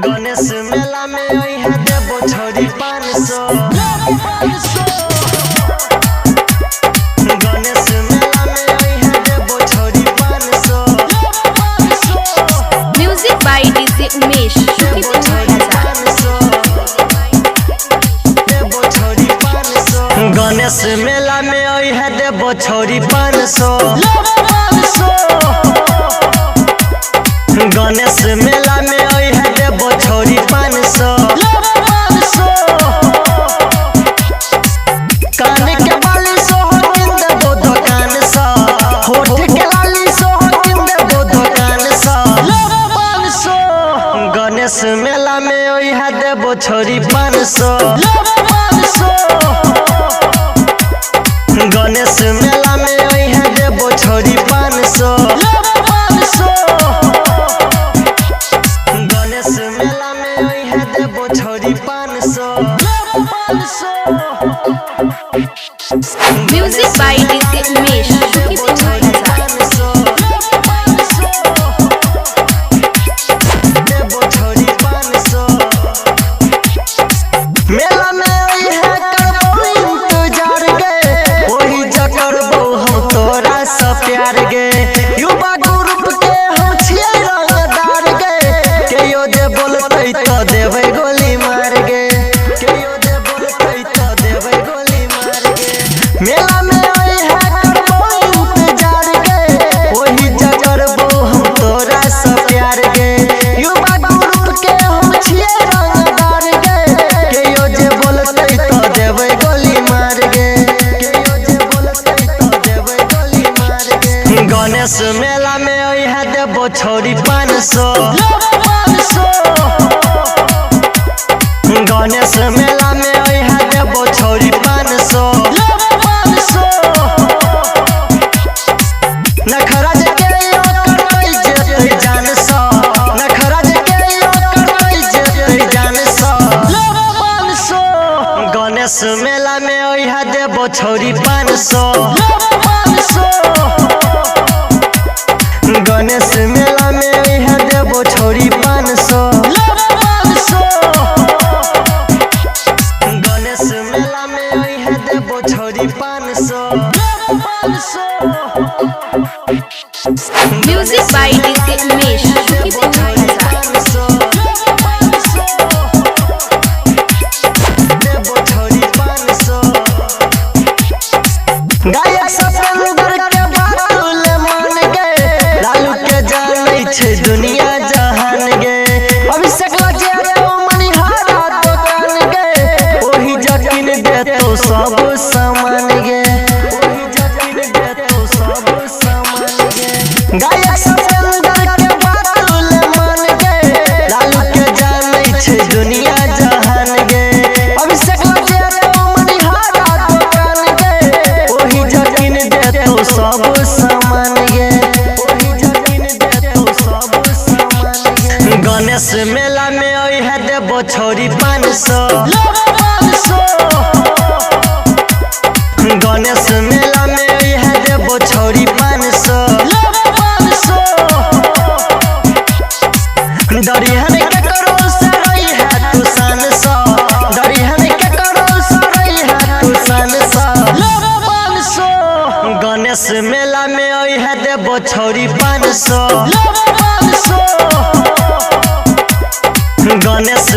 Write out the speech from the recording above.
गणेश मेला में ओइहे देबो छोरी 500। गणेश मेला में ओइहे देबो छोरी 500। म्यूजिक बाय डीजे उमेश देबो छोरी 500। देबो छोरी 500। गणेश मेला में ओइहे देबो छोरी 500। गणेश मेला में ओइहे देबो छोरी 500। कान के बाली सोहो किन देबो दुकान सा, होठ के लाली सोहो किन देबो दुकान सा। गणेश मेला में ओइहे देबो छोरी 500। गणेश मेला में ओइहे देबो छोरी 500। गणेश मेला में ओइहे देबो छोरी 500। म्यूजिक बाय डीजे उमेश देबो छोरी 500। देबो छोरी 500। मेला में ओइहे करबो इंतजार गे, ओही ज करबो हम तोरा से प्यार गे। युवा ग्रुप के हम छियै रंगदार गे, केयो जे बोलतै त देबै गोली मार गे। केयो जे बोलतै त देबै गोली मार गे। मेला में ओइहे करबो इंतजार गे, ओही ज करबो हम तोरा से प्यार गे। युवा ग्रुप के हम छियै रंगदार गे, केयो जे बोलतै त देबै गोली मार गे। केयो जे बोलतै त देबै गोली मार गे। गणेश मेला में ओइहे देबो छोरी 500। गणेश मेला में ओइहे देबो छोरी 500। नखराज के यो करतै जेतै जान सा, नखराज के यो करतै जेतै जान सा। गणेश मेला में ओइहे देबो छोरी 500। गणेश मेला में ओइहे देबो छोरी 500। गणेश मेला में ओइहे देबो छोरी 500। म्यूजिक बाय डीजे उमेश देबो छोरी 500। देबो छोरी 500। गायक सतेंद्र के बातुल मान गे, लालू के जानै छै दुनिया जहान गे। अभिषेक लगे तो मनिहारा दुकान गे, ओही जकिन देतो सब सामान गे। ओही जकिन देतो सब सामान गे। गायक सतेंद्र के बातुल मान गे, लालू के जानै छै दुनिया जहान गे। अभिषेक लगे तो मनिहारा दुकान गे, ओही जकिन देतो सब सामान गे। ओही जकिन देतो सब सामान गे। गणेश मेला में ओइहे देबो छोरी 500। गणेश मेला में ओइहे देबो छोरी 500। दरिहन के करो सरई है तू सन सा, दरिहन के करो सरई है तू सन सा। गणेश मेला में ओइहे देबो छोरी 500। गणेश